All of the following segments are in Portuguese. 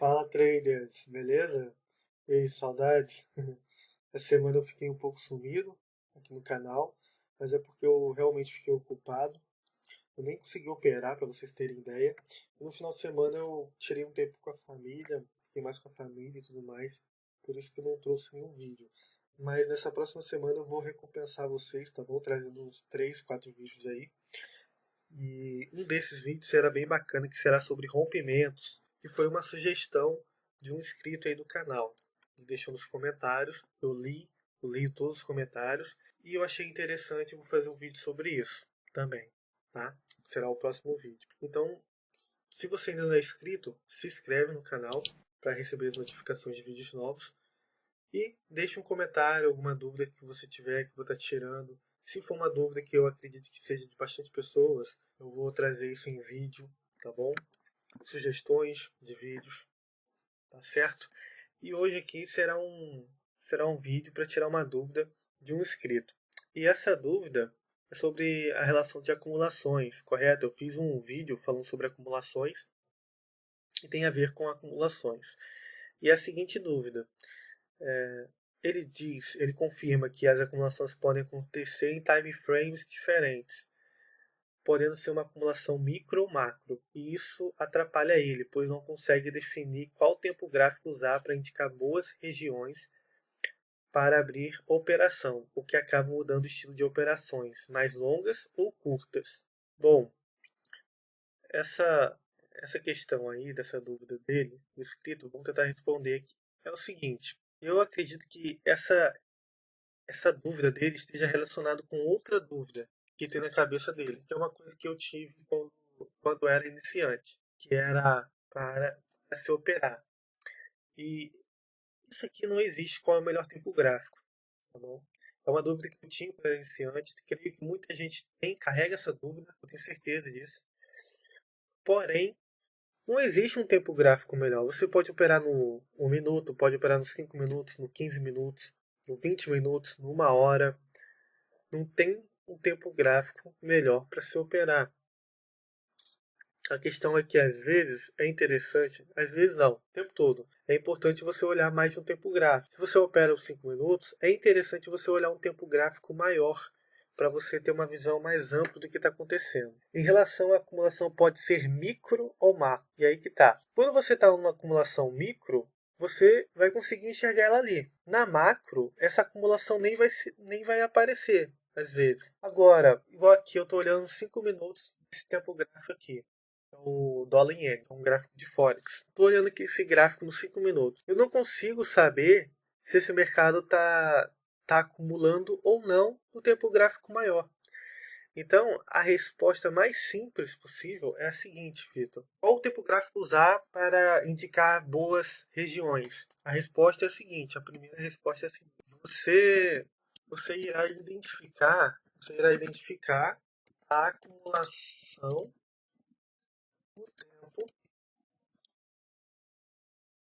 Fala traders, beleza? E aí, saudades? Essa semana eu fiquei um pouco sumido aqui no canal, mas é porque eu realmente fiquei ocupado. Eu nem consegui operar, para vocês terem ideia. E no final de semana eu tirei um tempo com a família, fiquei mais com a família e tudo mais, por isso que eu não trouxe nenhum vídeo. Mas nessa próxima semana eu vou recompensar vocês, tá bom? Trazendo uns 3, 4 vídeos aí. E um desses vídeos será bem bacana, que será sobre rompimentos, que foi uma sugestão de um inscrito aí do canal. Ele deixou nos comentários, eu li todos os comentários e eu achei interessante, eu vou fazer um vídeo sobre isso também, tá? Será o próximo vídeo. Então, se você ainda não é inscrito, se inscreve no canal para receber as notificações de vídeos novos. E deixe um comentário, alguma dúvida que você tiver, que eu vou estar tirando. Se for uma dúvida que eu acredito que seja de bastante pessoas, eu vou trazer isso em vídeo, tá bom? Sugestões de vídeos, tá certo? E hoje aqui será um vídeo para tirar uma dúvida de um inscrito. E essa dúvida é sobre a relação de acumulações, correto? Eu fiz um vídeo falando sobre acumulações e tem a ver com acumulações. E a seguinte dúvida: ele confirma que as acumulações podem acontecer em time frames diferentes, podendo ser uma acumulação micro ou macro, e isso atrapalha ele, pois não consegue definir qual tempo gráfico usar para indicar boas regiões para abrir operação, o que acaba mudando o estilo de operações, mais longas ou curtas. Bom, essa essa questão aí, dessa dúvida dele, do escrito, vamos tentar responder aqui. É o seguinte: eu acredito que essa dúvida dele esteja relacionada com outra dúvida que tem na cabeça dele, que é uma coisa que eu tive quando era iniciante, que era para se operar. E isso aqui não existe qual é o melhor tempo gráfico, tá bom? É uma dúvida que eu tinha quando era iniciante, creio que muita gente carrega essa dúvida, eu tenho certeza disso. Porém, não existe um tempo gráfico melhor. Você pode operar no 1 minuto, pode operar nos 5 minutos, no 15 minutos, no 20 minutos, numa hora. Não tem um tempo gráfico melhor para se operar. A questão é que às vezes é interessante, às vezes não, o tempo todo. É importante você olhar mais de um tempo gráfico. Se você opera os 5 minutos, é interessante você olhar um tempo gráfico maior para você ter uma visão mais ampla do que está acontecendo. Em relação à acumulação, pode ser micro ou macro. E aí que tá. Quando você está numa acumulação micro, você vai conseguir enxergar ela ali. Na macro, essa acumulação nem vai aparecer, às vezes. Agora, igual aqui, eu estou olhando 5 minutos desse tempo gráfico aqui. É o dólar em N, é um gráfico de Forex. Estou olhando aqui esse gráfico nos 5 minutos. Eu não consigo saber se esse mercado está acumulando ou não no tempo gráfico maior. Então, a resposta mais simples possível é a seguinte, Vitor: qual o tempo gráfico usar para indicar boas regiões? A resposta é a seguinte: a primeira resposta é a seguinte: você irá identificar a acumulação do tempo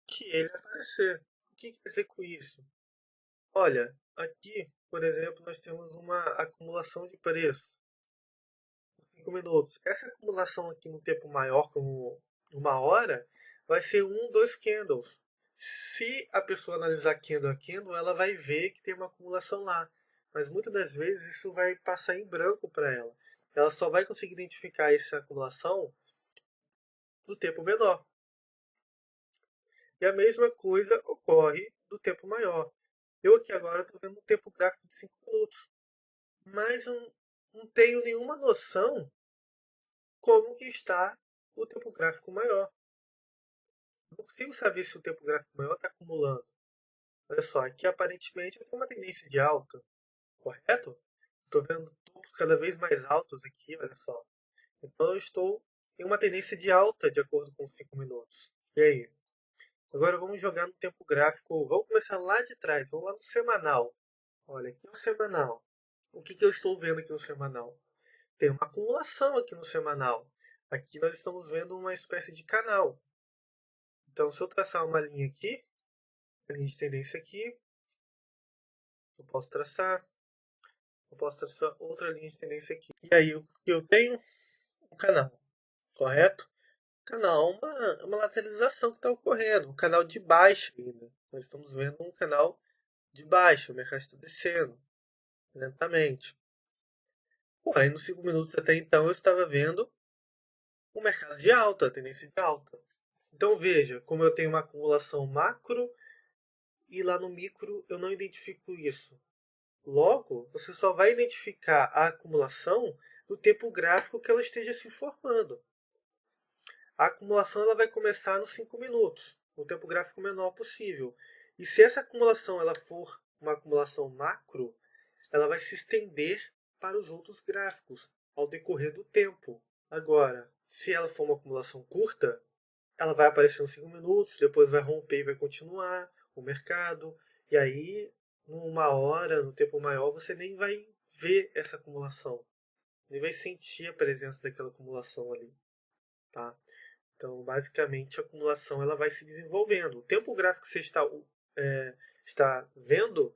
que ele aparecer. O que quer dizer com isso? Olha, aqui, por exemplo, nós temos uma acumulação de preço. 5 minutos. Essa acumulação aqui no tempo maior, como uma hora, vai ser um, dois candles. Se a pessoa analisar candle a candle, ela vai ver que tem uma acumulação lá. Mas muitas das vezes isso vai passar em branco para ela. Ela só vai conseguir identificar essa acumulação no tempo menor. E a mesma coisa ocorre do tempo maior. Eu aqui agora estou vendo um tempo gráfico de 5 minutos. Mas eu não tenho nenhuma noção como que está o tempo gráfico maior. Não consigo saber se o tempo gráfico maior está acumulando. Olha só, aqui aparentemente eu tenho uma tendência de alta, correto? Estou vendo topos cada vez mais altos aqui, olha só. Então eu estou em uma tendência de alta de acordo com os 5 minutos. E aí? Agora vamos jogar no tempo gráfico. Vamos começar lá de trás, vamos lá no semanal. Olha, aqui no semanal. O que eu estou vendo aqui no semanal? Tem uma acumulação aqui no semanal. Aqui nós estamos vendo uma espécie de canal. Então, se eu traçar uma linha aqui, a linha de tendência aqui, eu posso traçar outra linha de tendência aqui. E aí, o que eu tenho? Um canal, correto? Canal é uma lateralização que está ocorrendo, um canal de baixa ainda. Nós estamos vendo um canal de baixa, o mercado está descendo lentamente. Porém, nos 5 minutos até então eu estava vendo um mercado de alta, tendência de alta. Então veja, como eu tenho uma acumulação macro e lá no micro eu não identifico isso. Logo, você só vai identificar a acumulação no tempo gráfico que ela esteja se formando. A acumulação ela vai começar nos 5 minutos, no tempo gráfico menor possível. E se essa acumulação ela for uma acumulação macro, ela vai se estender para os outros gráficos ao decorrer do tempo. Agora, se ela for uma acumulação curta, ela vai aparecer nos 5 minutos, depois vai romper e vai continuar o mercado. E aí, numa hora, no tempo maior, você nem vai ver essa acumulação. Nem vai sentir a presença daquela acumulação ali. Tá? Então, basicamente, a acumulação ela vai se desenvolvendo. O tempo gráfico que você está vendo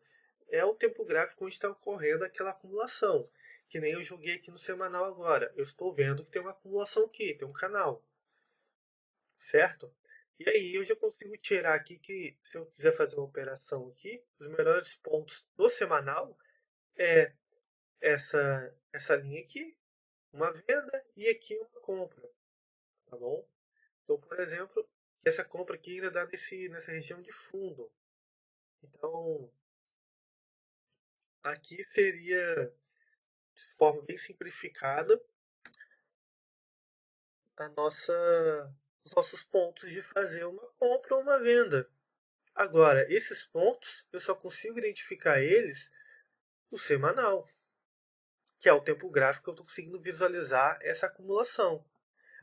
é o tempo gráfico onde está ocorrendo aquela acumulação. Que nem eu joguei aqui no semanal agora. Eu estou vendo que tem uma acumulação aqui, tem um canal. Certo? E aí eu já consigo tirar aqui que se eu quiser fazer uma operação aqui, os melhores pontos no semanal é essa linha aqui, uma venda e aqui uma compra, tá bom? Então, por exemplo, essa compra aqui ainda dá nessa região de fundo. Então, aqui seria de forma bem simplificada a os nossos pontos de fazer uma compra ou uma venda. Agora, esses pontos eu só consigo identificar eles no semanal, que é o tempo gráfico que eu estou conseguindo visualizar essa acumulação.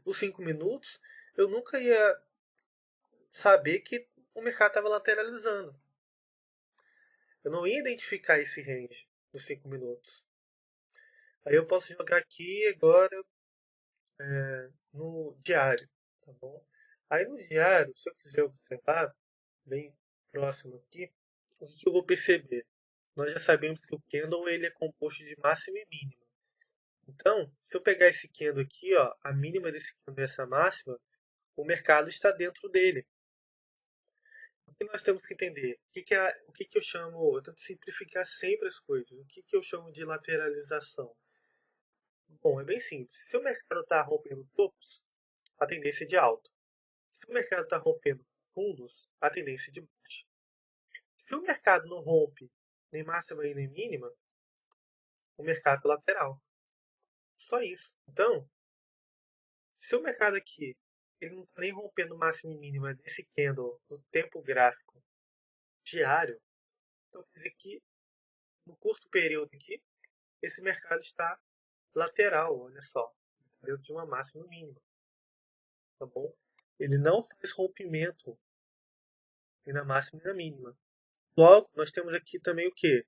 Nos 5 minutos, eu nunca ia saber que o mercado estava lateralizando. Eu não ia identificar esse range nos 5 minutos. Aí eu posso jogar aqui agora no diário, tá bom? Aí no diário, se eu quiser observar, bem próximo aqui, o que eu vou perceber? Nós já sabemos que o candle ele é composto de máxima e mínima. Então, se eu pegar esse candle aqui, ó, a mínima desse candle é essa máxima, o mercado está dentro dele. O que nós temos que entender? O que eu chamo, eu tento simplificar sempre as coisas. O que eu chamo de lateralização? Bom, é bem simples. Se o mercado está rompendo topos, a tendência é de alta. Se o mercado está rompendo fundos, a tendência é de baixa. Se o mercado não rompe nem máxima e nem mínima, o mercado é lateral. Só isso. Então, se o mercado aqui ele não está nem rompendo máxima e mínima desse candle no tempo gráfico diário, então quer dizer que no curto período aqui, esse mercado está lateral, olha só, dentro de uma máxima mínima, tá bom? Ele não faz rompimento nem na máxima nem na mínima. Logo, nós temos aqui também o que?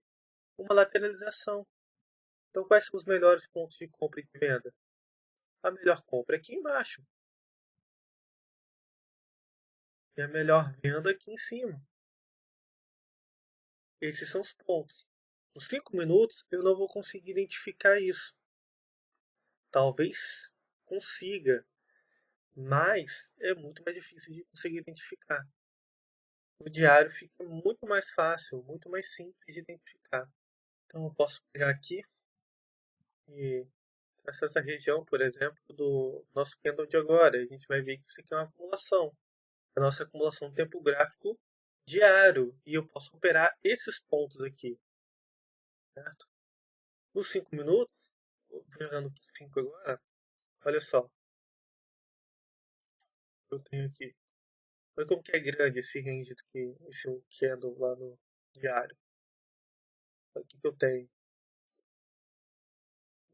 Uma lateralização. Então, quais são os melhores pontos de compra e de venda? A melhor compra é aqui embaixo. E a melhor venda aqui em cima. Esses são os pontos. Nos 5 minutos eu não vou conseguir identificar isso. Talvez consiga, mas é muito mais difícil de conseguir identificar. No diário fica muito mais fácil, muito mais simples de identificar. Então eu posso pegar aqui e traçar essa região, por exemplo, do nosso candle de agora. A gente vai ver que isso aqui é uma acumulação. A nossa acumulação de tempo gráfico diário. E eu posso operar esses pontos aqui. Certo? Nos 5 minutos, jogando 5 agora, olha só. Eu tenho aqui. Olha como que é grande esse range que esse candle lá no diário. Olha o que eu tenho.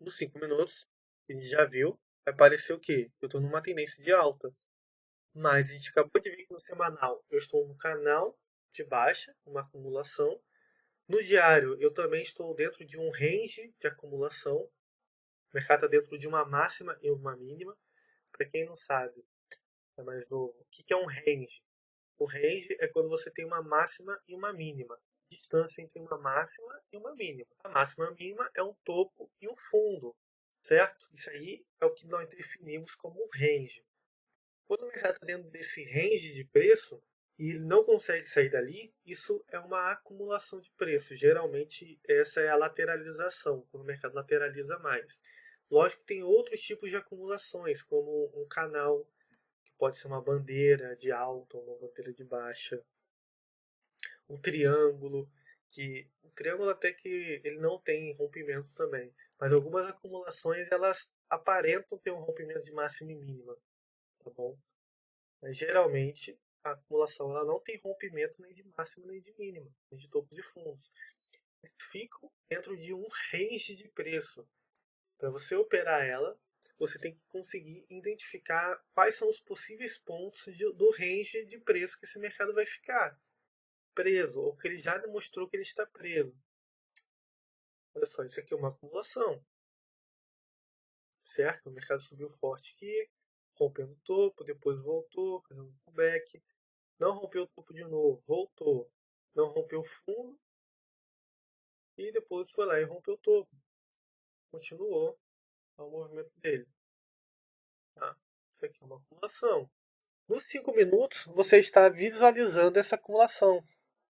Nos 5 minutos, a gente já viu, vai parecer o quê? Eu estou numa tendência de alta. Mas a gente acabou de ver que no semanal eu estou no canal de baixa, uma acumulação. No diário eu também estou dentro de um range de acumulação. O mercado está dentro de uma máxima e uma mínima. Para quem não sabe, é mais novo. O que é um range? O range é quando você tem uma máxima e uma mínima. Distância entre uma máxima e uma mínima. A máxima e a mínima é um topo e um fundo, certo? Isso aí é o que nós definimos como um range. Quando o mercado está dentro desse range de preço e ele não consegue sair dali, isso é uma acumulação de preço. Geralmente essa é a lateralização, quando o mercado lateraliza mais. Lógico que tem outros tipos de acumulações, como um canal, que pode ser uma bandeira de alta ou uma bandeira de baixa, um triângulo, que o triângulo até que ele não tem rompimentos também, mas algumas acumulações elas aparentam ter um rompimento de máxima e mínima, tá bom? Mas geralmente a acumulação ela não tem rompimento nem de máxima nem de mínima, nem de topos e fundos. Eles ficam dentro de um range de preço. Para você operar ela, você tem que conseguir identificar quais são os possíveis pontos do range de preço que esse mercado vai ficar preso, ou que ele já demonstrou que ele está preso. Olha só, isso aqui é uma acumulação, certo? O mercado subiu forte aqui, rompendo o topo, depois voltou, fazendo um pullback. Não rompeu o topo de novo, voltou. Não rompeu o fundo e depois foi lá e rompeu o topo. Continuou o movimento dele. Tá? Isso aqui é uma acumulação. Nos 5 minutos, você está visualizando essa acumulação.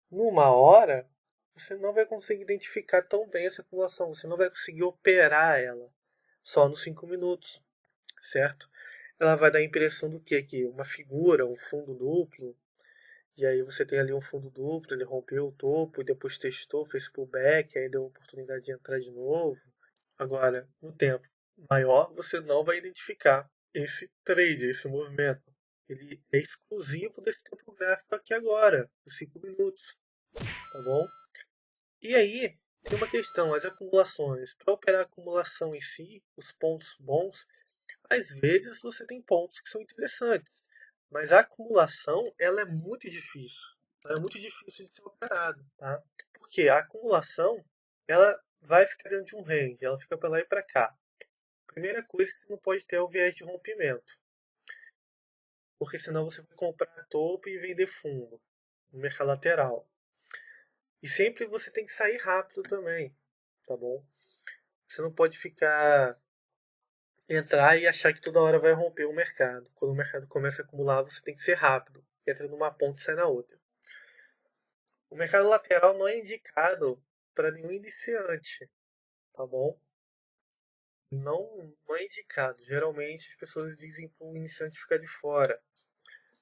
Numa hora, você não vai conseguir identificar tão bem essa acumulação. Você não vai conseguir operar ela só nos 5 minutos, certo? Ela vai dar a impressão do que aqui? Uma figura, um fundo duplo. E aí você tem ali um fundo duplo, ele rompeu o topo e depois testou, fez pullback, aí deu a oportunidade de entrar de novo. Agora, no tempo maior, você não vai identificar esse trade, esse movimento. Ele é exclusivo desse tempo gráfico aqui agora, os 5 minutos, tá bom? E aí, tem uma questão, as acumulações. Para operar a acumulação em si, os pontos bons, às vezes você tem pontos que são interessantes, mas a acumulação ela é muito difícil. Ela é muito difícil de ser operada, tá? Porque a acumulação ela vai ficar dentro de um range, ela fica para lá e para cá. Primeira coisa que você não pode ter é o viés de rompimento, porque senão você vai comprar topo e vender fundo no mercado lateral. E sempre você tem que sair rápido também, tá bom? Você não pode ficar entrar e achar que toda hora vai romper o mercado. Quando o mercado começa a acumular, você tem que ser rápido. Entra numa ponta e sai na outra. O mercado lateral não é indicado para nenhum iniciante, tá bom? Não é indicado. Geralmente as pessoas dizem para o iniciante ficar de fora,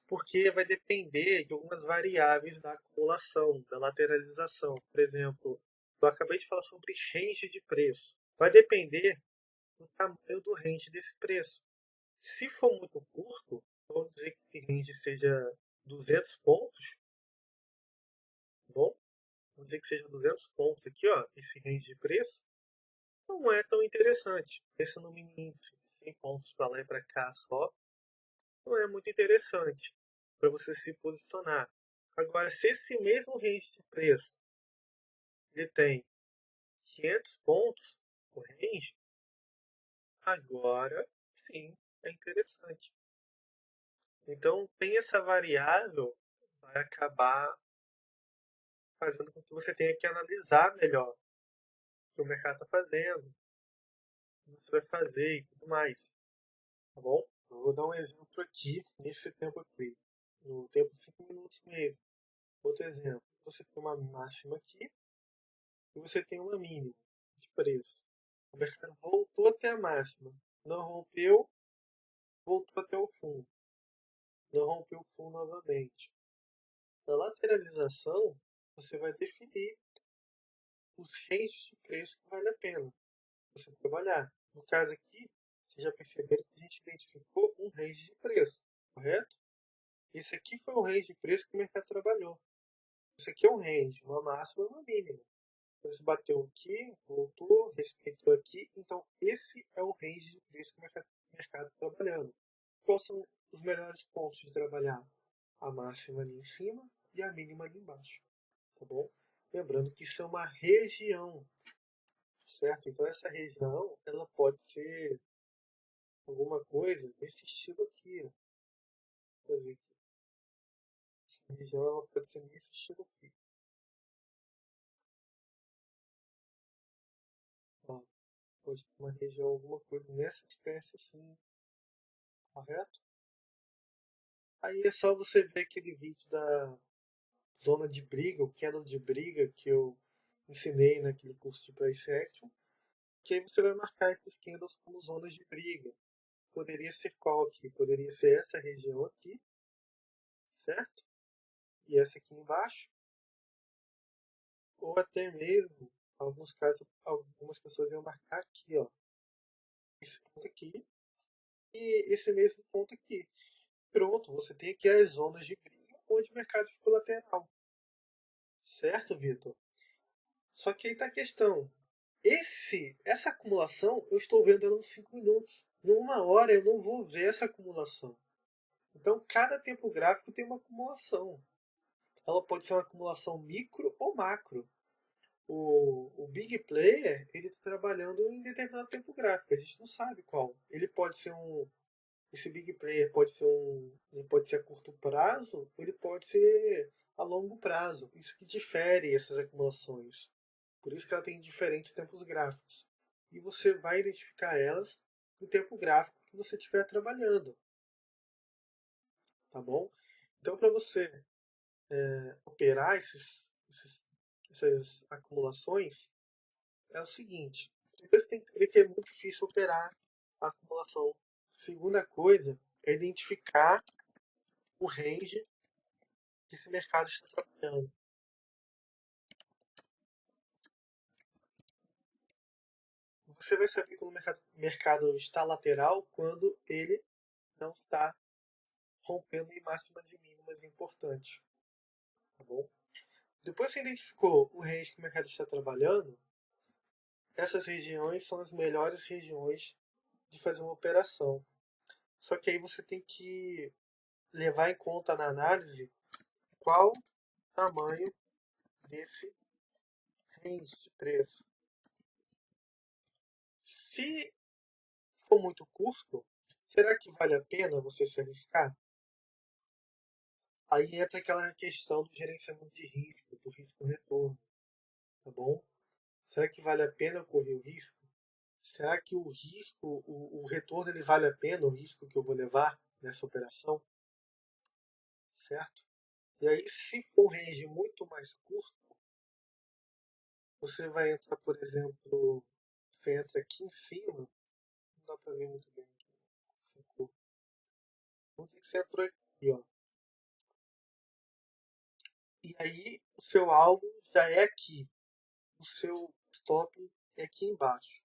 porque vai depender de algumas variáveis da acumulação, da lateralização. Por exemplo, eu acabei de falar sobre range de preço. Vai depender do tamanho do range desse preço. Se for muito curto, vamos dizer que esse range seja 200 pontos, tá bom? Vamos dizer que seja 200 pontos aqui, ó, esse range de preço, não é tão interessante. Pensa no mini índice de 100 pontos para lá e para cá só, não é muito interessante para você se posicionar. Agora, se esse mesmo range de preço ele tem 500 pontos por range, agora sim é interessante. Então, tem essa variável, vai acabar fazendo com que você tenha que analisar melhor o que o mercado está fazendo, o que você vai fazer e tudo mais, tá bom? Eu vou dar um exemplo aqui, nesse tempo aqui, no tempo de 5 minutos mesmo. Outro exemplo, você tem uma máxima aqui e você tem uma mínima de preço. O mercado voltou até a máxima, não rompeu, voltou até o fundo, não rompeu o fundo novamente. Na lateralização, você vai definir os ranges de preço que vale a pena você trabalhar. No caso aqui, vocês já perceberam que a gente identificou um range de preço, correto? Esse aqui foi o range de preço que o mercado trabalhou. Esse aqui é um range, uma máxima e uma mínima. Então, você bateu aqui, voltou, respeitou aqui. Então, esse é o range de preço que o mercado está trabalhando. Quais são os melhores pontos de trabalhar? A máxima ali em cima e a mínima ali embaixo. Tá bom? Lembrando que isso é uma região, certo? Então, essa região ela pode ser alguma coisa desse estilo aqui. Ó. Ver aqui. Essa região ela pode ser nesse estilo aqui. Ó, pode ter uma região, alguma coisa nessa espécie assim, correto? Aí é só você ver aquele vídeo da zona de briga, o candle de briga que eu ensinei naquele curso de Price Action, que aí você vai marcar esses candles como zonas de briga. Poderia ser qual aqui? Poderia ser essa região aqui, certo? E essa aqui embaixo. Ou até mesmo, em alguns casos, algumas pessoas iam marcar aqui, ó, esse ponto aqui e esse mesmo ponto aqui. Pronto, você tem aqui as zonas de briga onde o mercado ficou lateral. Certo, Vitor? Só que aí está a questão. Essa acumulação eu estou vendo ela nos 5 minutos. Numa hora eu não vou ver essa acumulação. Então cada tempo gráfico tem uma acumulação. Ela pode ser uma acumulação micro ou macro. O big player ele está trabalhando em determinado tempo gráfico. A gente não sabe qual. Ele pode ser esse big player ele pode ser a curto prazo, ou ele pode ser a longo prazo. Isso que difere essas acumulações. Por isso que ela tem diferentes tempos gráficos. E você vai identificar elas no tempo gráfico que você estiver trabalhando. Tá bom? Então, para você operar essas acumulações, é o seguinte. Primeiro você tem que saber que é muito difícil operar a acumulação. Segunda coisa é identificar o range que esse mercado está trabalhando. Você vai saber quando o mercado está lateral quando ele não está rompendo em máximas e mínimas importantes. Tá bom? Depois que você identificou o range que o mercado está trabalhando, essas regiões são as melhores regiões de fazer uma operação. Só que aí você tem que levar em conta na análise qual o tamanho desse range de preço. Se for muito curto, será que vale a pena você se arriscar? Aí entra aquela questão do gerenciamento de risco, do risco-retorno, tá bom? Será que vale a pena correr o risco? Será que o risco, o retorno, ele vale a pena, o risco que eu vou levar nessa operação? Certo? E aí, se for um range muito mais curto, você vai entrar, por exemplo, você entra aqui em cima, não dá para ver muito bem aqui, vamos dizer que você entrou aqui, ó. E aí, o seu alvo já é aqui, o seu stop é aqui embaixo.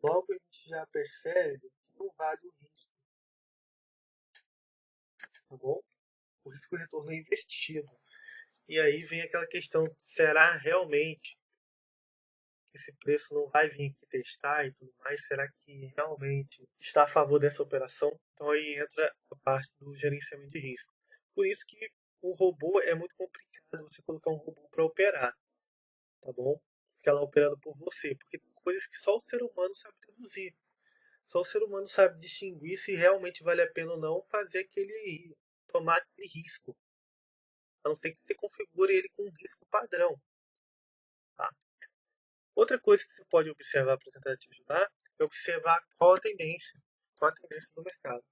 Logo, a gente já percebe que não vale o risco, tá bom? O risco-retorno é invertido. E aí vem aquela questão, será realmente que esse preço não vai vir aqui testar e tudo mais? Será que realmente está a favor dessa operação? Então aí entra a parte do gerenciamento de risco. Por isso que o robô é muito complicado você colocar um robô para operar, tá bom? Ficar lá operando por você, porque tem coisas que só o ser humano sabe deduzir. Só o ser humano sabe distinguir se realmente vale a pena ou não tomar aquele risco. A não ser que você configure ele com um risco padrão. Tá? Outra coisa que você pode observar para tentar te ajudar é observar qual a tendência do mercado.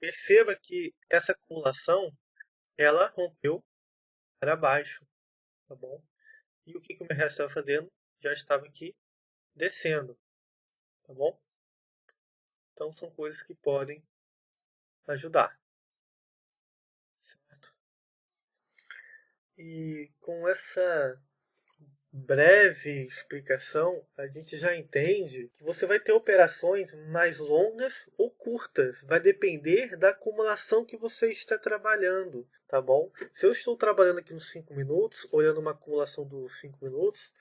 Perceba que essa acumulação ela rompeu para baixo, tá bom? E o que o mercado estava fazendo? Já estava aqui descendo, tá bom? Então são coisas que podem ajudar, certo? E com essa breve explicação, a gente já entende que você vai ter operações mais longas ou curtas. Vai depender da acumulação que você está trabalhando, tá bom? Se eu estou trabalhando aqui nos 5 minutos, olhando uma acumulação dos 5 minutos,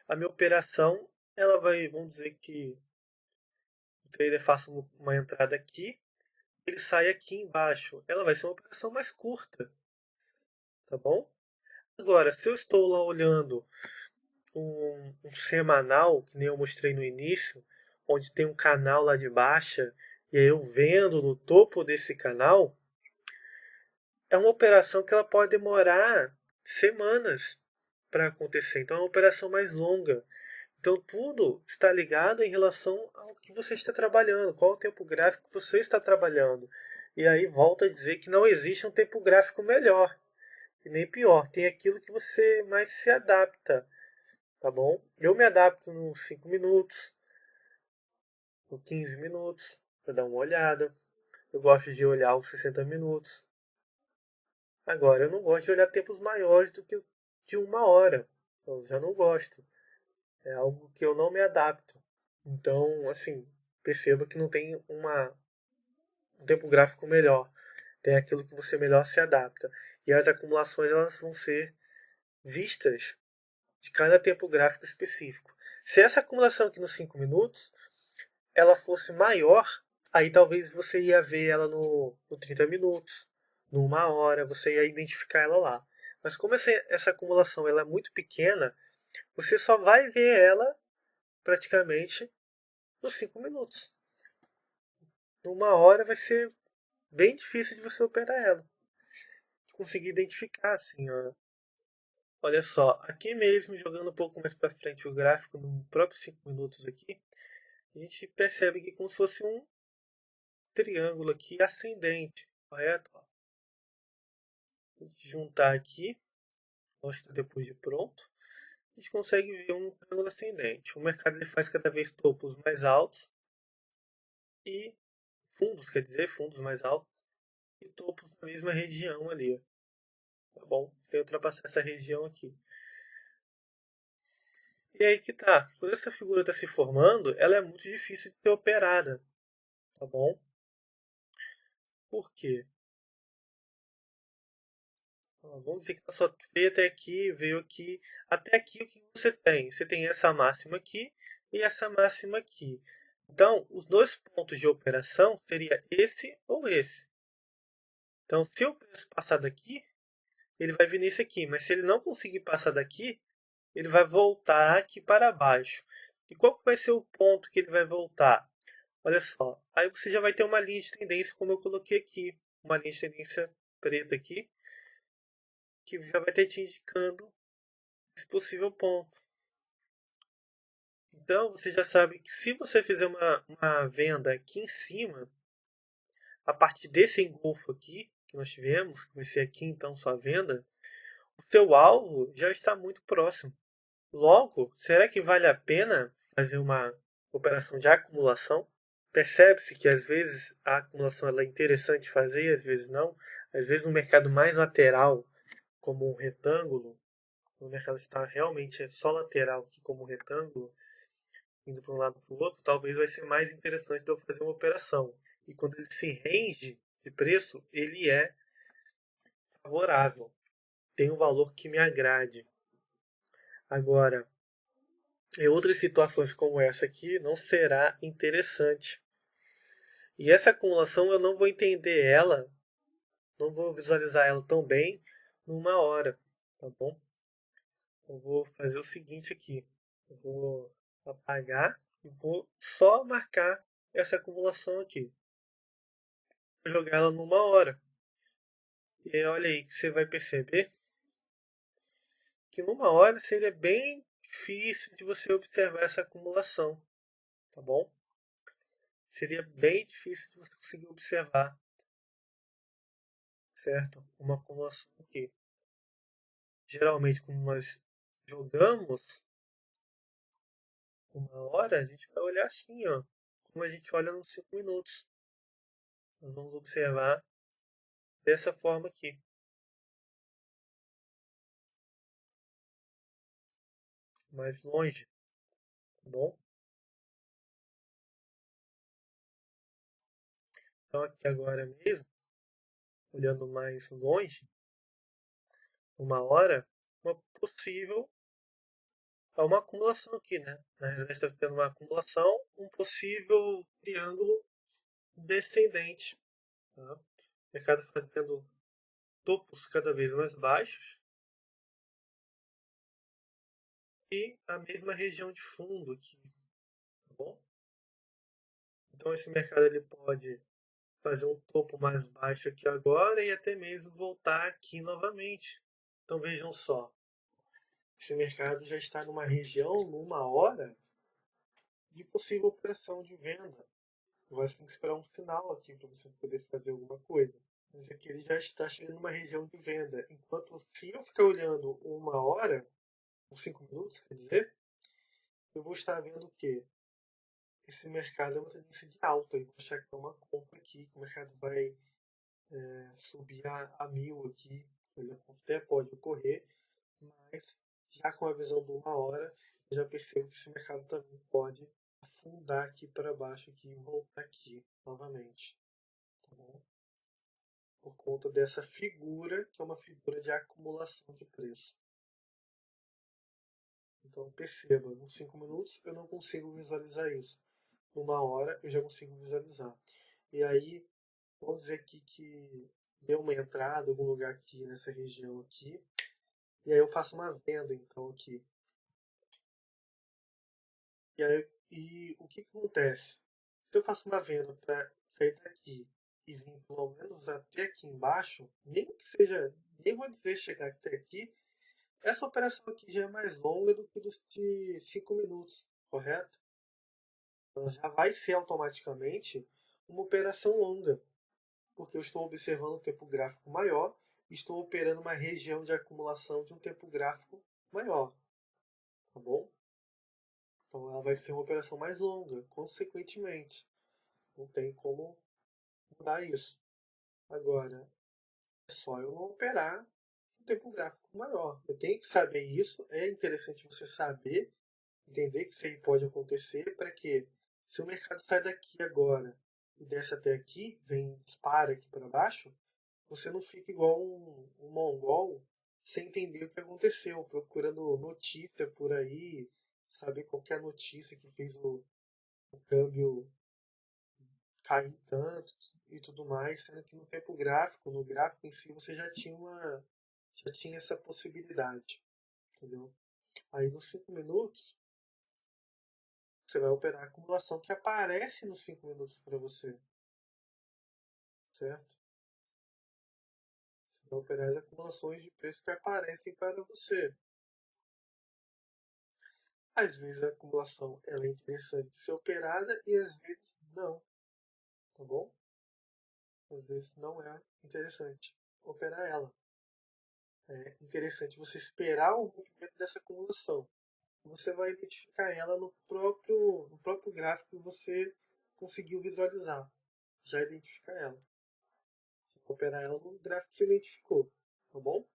a minha operação, ela vai, vamos dizer que o trader faça uma entrada aqui, ele sai aqui embaixo. Ela vai ser uma operação mais curta, tá bom? Agora, se eu estou lá olhando um semanal, que nem eu mostrei no início, onde tem um canal lá de baixa, e aí eu vendo no topo desse canal, é uma operação que ela pode demorar semanas para acontecer. Então é uma operação mais longa. Então tudo está ligado em relação ao que você está trabalhando, qual o tempo gráfico que você está trabalhando. E aí volto a dizer que não existe um tempo gráfico melhor e nem pior. Tem aquilo que você mais se adapta, tá bom? Eu me adapto nos 5 minutos, nos 15 minutos, para dar uma olhada. Eu gosto de olhar os 60 minutos. Agora, eu não gosto de olhar tempos maiores do que de 1 hora. Eu já não gosto. É algo que eu não me adapto. Então, assim, perceba que não tem um tempo gráfico melhor. Tem aquilo que você melhor se adapta. E as acumulações elas vão ser vistas de cada tempo gráfico específico. Se essa acumulação aqui nos 5 minutos ela fosse maior, aí talvez você ia ver ela no 30 minutos, no 1 hora, você ia identificar ela lá. Mas como essa acumulação ela é muito pequena, você só vai ver ela praticamente nos 5 minutos. Numa hora vai ser bem difícil de você operar ela. Conseguir identificar assim, ó. Olha só, aqui mesmo, jogando um pouco mais para frente o gráfico, no próprio 5 minutos aqui, a gente percebe que é como se fosse um triângulo aqui ascendente, correto? Ó, a gente juntar aqui, mostra depois de pronto, a gente consegue ver um triângulo ascendente. O mercado ele faz cada vez topos mais altos e fundos, quer dizer, fundos mais altos e topos na mesma região ali. Tá bom? Tem ultrapassar essa região aqui. E aí que tá. Quando essa figura está se formando, ela é muito difícil de ser operada. Tá bom? Por quê? Vamos dizer que ela só veio até aqui, veio aqui. Até aqui o que você tem? Você tem essa máxima aqui e essa máxima aqui. Então, os dois pontos de operação seria esse ou esse. Então, se o preço passar daqui, ele vai vir nesse aqui. Mas se ele não conseguir passar daqui, ele vai voltar aqui para baixo. E qual que vai ser o ponto que ele vai voltar? Olha só, aí você já vai ter uma linha de tendência, como eu coloquei aqui. Uma linha de tendência preta aqui, que já vai ter te indicando esse possível ponto. Então, você já sabe que se você fizer uma venda aqui em cima, a partir desse engolfo aqui, que nós tivemos, que vai ser aqui então sua venda, o seu alvo já está muito próximo. Logo, será que vale a pena fazer uma operação de acumulação? Percebe-se que às vezes a acumulação ela é interessante fazer e às vezes não. Às vezes um mercado mais lateral, como um retângulo, o mercado está realmente só lateral aqui como um retângulo, indo para um lado para o outro, talvez vai ser mais interessante de eu fazer uma operação. E quando ele se range de preço, ele é favorável. Tem um valor que me agrade. Agora, em outras situações como essa aqui, não será interessante. E essa acumulação eu não vou entender ela, não vou visualizar ela tão bem numa hora, tá bom? Eu vou fazer o seguinte aqui. Eu vou apagar e vou só marcar essa acumulação aqui. Vou jogar ela numa hora. E aí, olha aí que você vai perceber que numa hora seria bem difícil de você observar essa acumulação, tá bom? Seria bem difícil de você conseguir observar, certo? Uma acumulação aqui. Geralmente, quando nós jogamos uma hora, a gente vai olhar assim, ó, como a gente olha nos 5 minutos. Nós vamos observar dessa forma aqui. Mais longe, tá bom? Então aqui agora mesmo, olhando mais longe, uma hora, uma possível, há uma acumulação aqui, né? Na realidade está tendo uma acumulação, um possível triângulo descendente. Tá? O mercado fazendo topos cada vez mais baixos e a mesma região de fundo aqui, tá bom? Então esse mercado ele pode fazer um topo mais baixo aqui agora e até mesmo voltar aqui novamente. Então vejam só, esse mercado já está numa região, numa hora, de possível operação de venda. Vai ter que esperar um sinal aqui para você poder fazer alguma coisa. Mas aqui ele já está chegando numa região de venda. Enquanto se eu ficar olhando 1 hora, ou 5 minutos, quer dizer, eu vou estar vendo o quê? Esse mercado é uma tendência de alta. Eu vou achar que é uma compra aqui, que o mercado vai subir a 1000 aqui. Ele até pode ocorrer, mas já com a visão de 1 hora, eu já percebo que esse mercado também pode afundar aqui para baixo aqui, e voltar aqui novamente. Tá bom? Por conta dessa figura, que é uma figura de acumulação de preço. Então perceba, nos 5 minutos eu não consigo visualizar isso. Numa hora eu já consigo visualizar. E aí, vamos dizer aqui que deu uma entrada em algum lugar aqui nessa região aqui. E aí eu faço uma venda então aqui. E o que acontece? Se eu faço uma venda para sair daqui e vir pelo menos até aqui embaixo, nem que seja, nem vou dizer chegar até aqui, essa operação aqui já é mais longa do que dos de 5 minutos, correto? Ela já vai ser automaticamente uma operação longa, porque eu estou observando um tempo gráfico maior e estou operando uma região de acumulação de um tempo gráfico maior, tá bom? Então ela vai ser uma operação mais longa, consequentemente. Não tem como mudar isso. Agora, é só eu não operar um tempo gráfico maior. Eu tenho que saber isso, é interessante você saber, entender que isso aí pode acontecer, para que se o mercado sai daqui agora e desce até aqui, vem dispara aqui para baixo, você não fica igual um mongol sem entender o que aconteceu, procurando notícia por aí, saber qualquer notícia que fez o câmbio cair tanto e tudo mais, sendo que no tempo gráfico, no gráfico em si, você já tinha essa possibilidade, entendeu? Aí nos 5 minutos, você vai operar a acumulação que aparece nos 5 minutos para você, certo? Você vai operar as acumulações de preço que aparecem para você. Às vezes a acumulação ela é interessante de ser operada e às vezes não, tá bom? Às vezes não é interessante operar ela. É interessante você esperar o movimento dessa acumulação. Você vai identificar ela no próprio gráfico que você conseguiu visualizar. Já identifica ela. Você vai operar ela no gráfico que você identificou, tá bom?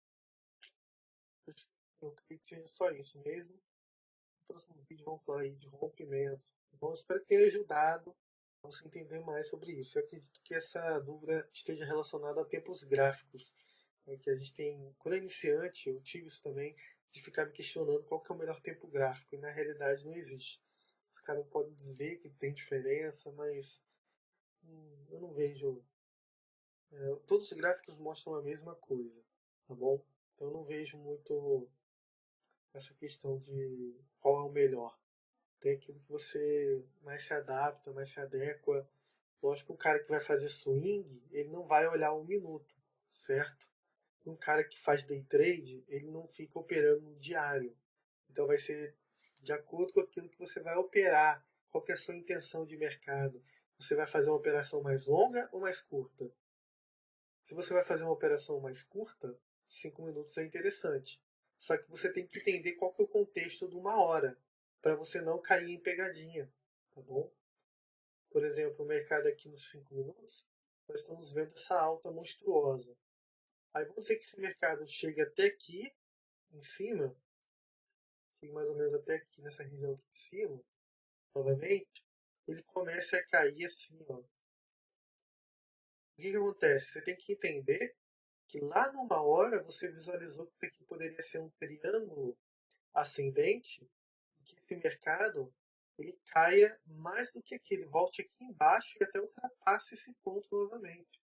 Eu acredito que seja só isso mesmo. No próximo vídeo vamos falar aí de rompimento. Bom, espero que tenha ajudado a você entender mais sobre isso. Eu acredito que essa dúvida esteja relacionada a tempos gráficos. Que a gente tem, quando é iniciante, eu tive isso também, de ficar me questionando qual que é o melhor tempo gráfico, e na realidade não existe. Os caras podem dizer que tem diferença, mas eu não vejo. Todos os gráficos mostram a mesma coisa, tá bom? Então eu não vejo muito essa questão de qual é o melhor. Tem aquilo que você mais se adapta, mais se adequa. Lógico que o cara que vai fazer swing, ele não vai olhar 1 minuto, certo? Um cara que faz day trade, ele não fica operando no diário. Então vai ser de acordo com aquilo que você vai operar. Qual que é a sua intenção de mercado? Você vai fazer uma operação mais longa ou mais curta? Se você vai fazer uma operação mais curta, 5 minutos é interessante. Só que você tem que entender qual que é o contexto de 1 hora, para você não cair em pegadinha, tá bom? Por exemplo, o mercado aqui nos 5 minutos, nós estamos vendo essa alta monstruosa. Aí vamos dizer que esse mercado chegue até aqui, em cima, chegue mais ou menos até aqui nessa região aqui de cima, novamente, ele começa a cair assim, ó. O que acontece? Você tem que entender que lá numa hora você visualizou que isso aqui poderia ser um triângulo ascendente e que esse mercado ele caia mais do que aquele, volte aqui embaixo e até ultrapasse esse ponto novamente,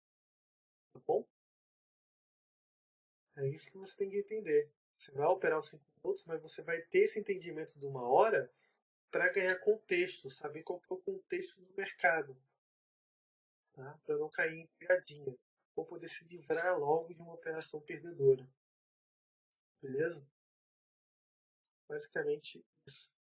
tá bom? É isso que você tem que entender. Você vai operar os 5 minutos, mas você vai ter esse entendimento de 1 hora para ganhar contexto, saber qual que é o contexto do mercado, tá? Para não cair em pegadinha, ou poder se livrar logo de uma operação perdedora, beleza? Basicamente isso.